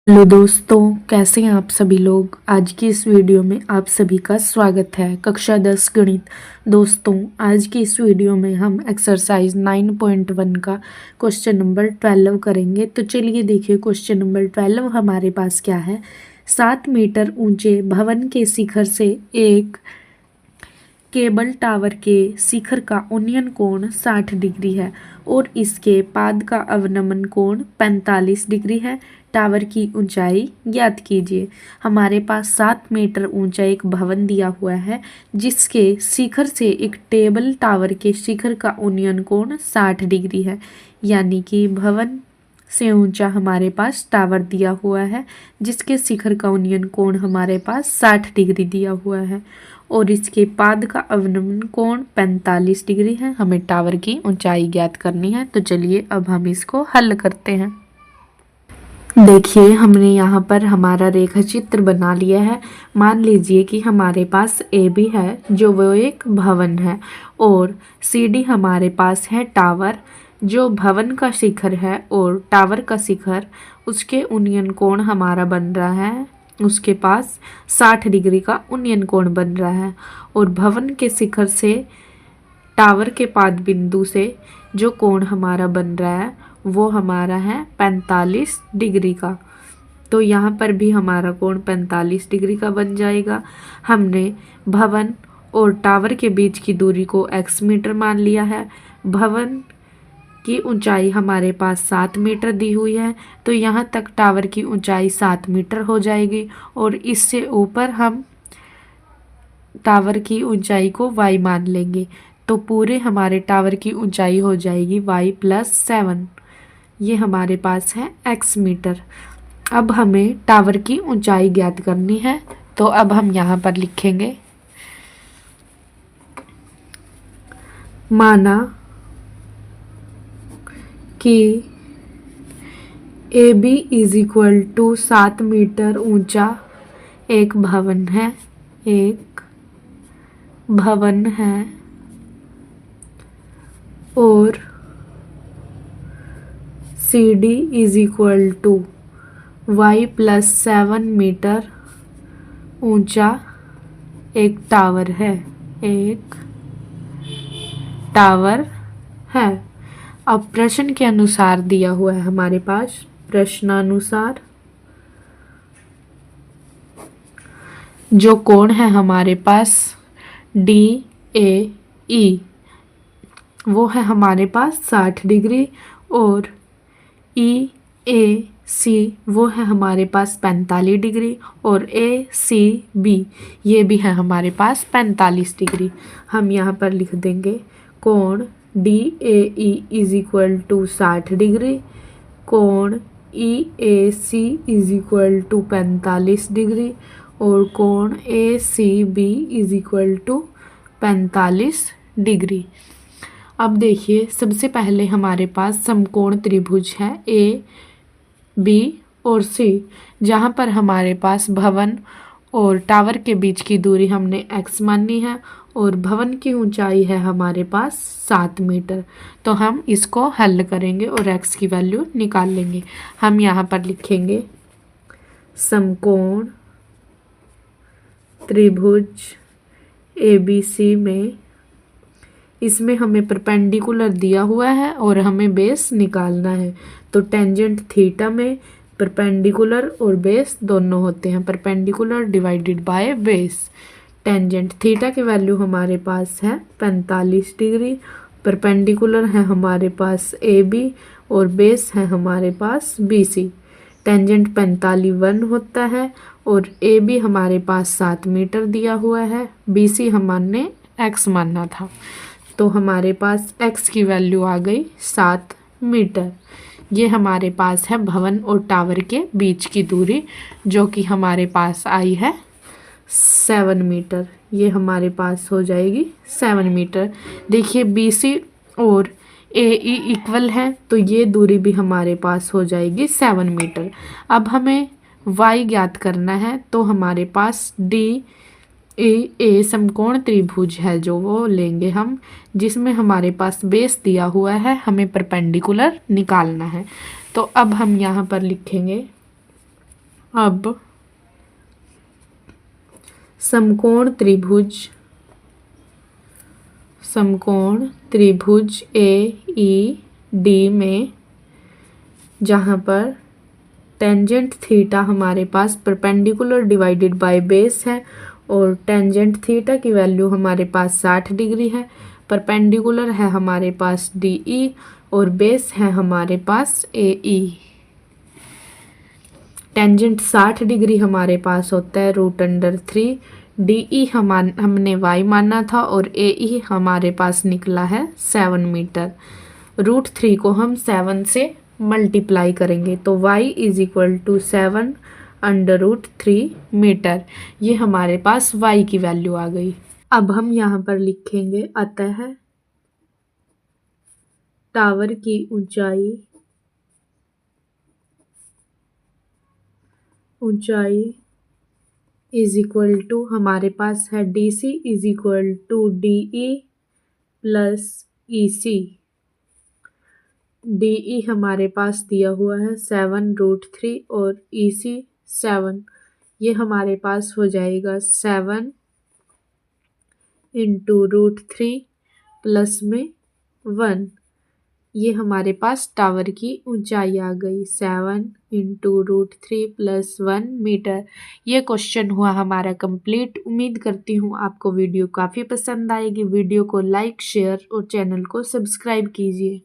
Hello दोस्तों, कैसे हैं आप सभी लोग। आज की इस वीडियो में आप सभी का स्वागत है। कक्षा 10 गणित। दोस्तों, आज की इस वीडियो में हम एक्सरसाइज 9.1 का क्वेश्चन नंबर 12 करेंगे। तो चलिए देखिए, क्वेश्चन नंबर 12 हमारे पास क्या है। 7 मीटर ऊंचे भवन के शिखर से एक केबल टावर के शिखर का उन्नयन कोण 60 डिग्री है और इसके पाद का अवनमन कोण 45 डिग्री है। टावर की ऊंचाई ज्ञात कीजिए। हमारे पास 7 मीटर ऊंचा एक भवन दिया हुआ है जिसके शिखर से एक टेबल टावर के शिखर का उन्नयन कोण 60 डिग्री है। यानी कि भवन से ऊंचा हमारे पास टावर दिया हुआ है जिसके शिखर का उन्नयन कोण हमारे पास 60 डिग्री दिया हुआ है और इसके पाद का अवनमन कोण 45 डिग्री है। हमें टावर की ऊंचाई ज्ञात करनी है। तो चलिए अब हम इसको हल करते हैं। देखिए, हमने यहाँ पर हमारा रेखा चित्र बना लिया है। मान लीजिए कि हमारे पास ए बी है जो वो एक भवन है और सी डी हमारे पास है टावर जो भवन का शिखर है और टावर का शिखर उसके उन्नयन कोण हमारा बन रहा है। उसके पास 60 डिग्री का उन्नयन कोण बन रहा है और भवन के शिखर से टावर के पाद बिंदु से जो कोण हमारा बन रहा है वो हमारा है 45 डिग्री का। तो यहाँ पर भी हमारा कोण 45 डिग्री का बन जाएगा। हमने भवन और टावर के बीच की दूरी को x मीटर मान लिया है। भवन की ऊंचाई हमारे पास 7 मीटर दी हुई है तो यहाँ तक टावर की ऊंचाई 7 मीटर हो जाएगी और इससे ऊपर हम टावर की ऊंचाई को y मान लेंगे। तो पूरे हमारे टावर की ऊंचाई हो जाएगी y+7। ये हमारे पास है x मीटर। अब हमें टावर की ऊंचाई ज्ञात करनी है तो अब हम यहाँ पर लिखेंगे, माना कि A B is equal to 7 meter ऊंचा एक भवन है और C D is equal to y+7 meter ऊंचा एक टावर है। अब प्रश्न के अनुसार दिया हुआ है हमारे पास, प्रश्नानुसार जो कोण है हमारे पास डी ए ई वो है हमारे पास 60 डिग्री और ई ए सी वो है हमारे पास 45 डिग्री और ए सी बी ये भी है हमारे पास 45 डिग्री। हम यहाँ पर लिख देंगे कोण D A E is equal to 60 degree, कोण E A C is equal to 45 degree और कोण A C B is equal to 45 degree. अब देखिए, सबसे पहले हमारे पास समकोण त्रिभुज है ए बी और सी, जहाँ पर हमारे पास भवन और टावर के बीच की दूरी हमने x मानी है और भवन की ऊंचाई है हमारे पास 7 मीटर। तो हम इसको हल करेंगे और x की वैल्यू निकाल लेंगे। हम यहाँ पर लिखेंगे समकोण त्रिभुज ABC में, इसमें हमें परपेंडिकुलर दिया हुआ है और हमें बेस निकालना है। तो टेंजेंट थीटा में परपेंडिकुलर और बेस दोनों होते हैं, perpendicular divided by base. Tangent theta की वैल्यू हमारे पास है 45 डिग्री, परपेंडिकुलर है हमारे पास ए बी और बेस है हमारे पास बी सी। टेंजेंट 45 होता है और ए बी हमारे पास 7 मीटर दिया हुआ है, बी सी हमने x मानना था। तो हमारे पास x की वैल्यू आ गई 7 मीटर। ये हमारे पास है भवन और टावर के बीच की दूरी जो कि हमारे पास आई है 7 मीटर। ये हमारे पास हो जाएगी 7 मीटर। देखिए, BC और AE इक्वल है तो ये दूरी भी हमारे पास हो जाएगी 7 मीटर। अब हमें y ज्ञात करना है तो हमारे पास ए समकोण त्रिभुज है जो वो लेंगे हम, जिसमें हमारे पास बेस दिया हुआ है, हमें परपेंडिकुलर निकालना है। तो अब हम यहाँ पर लिखेंगे अब समकोण त्रिभुज AED में जहाँ पर टेंजेंट थीटा हमारे पास परपेंडिकुलर डिवाइडेड बाय बेस है और टेंजेंट थीटा की वैल्यू हमारे पास 60 डिग्री है, परपेंडिकुलर है हमारे पास DE और बेस है हमारे पास AE। टेंजेंट 60 डिग्री हमारे पास होता है √3। DE हमने y माना था और AE हमारे पास निकला है 7 मीटर। √3 को हम 7 से मल्टीप्लाई करेंगे तो y = 7 √3 मीटर। ये हमारे पास y की वैल्यू आ गई। अब हम यहाँ पर लिखेंगे अतः टावर की ऊंचाई = हमारे पास है DC = DE plus EC। DE हमारे पास दिया हुआ है 7 √3 और EC 7। ये हमारे पास हो जाएगा 7 × √3 प्लस में 1। ये हमारे पास टावर की ऊंचाई आ गई 7 × √3 प्लस 1 मीटर। ये क्वेश्चन हुआ हमारा कंप्लीट। उम्मीद करती हूँ आपको वीडियो काफ़ी पसंद आएगी। वीडियो को लाइक, शेयर और चैनल को सब्सक्राइब कीजिए।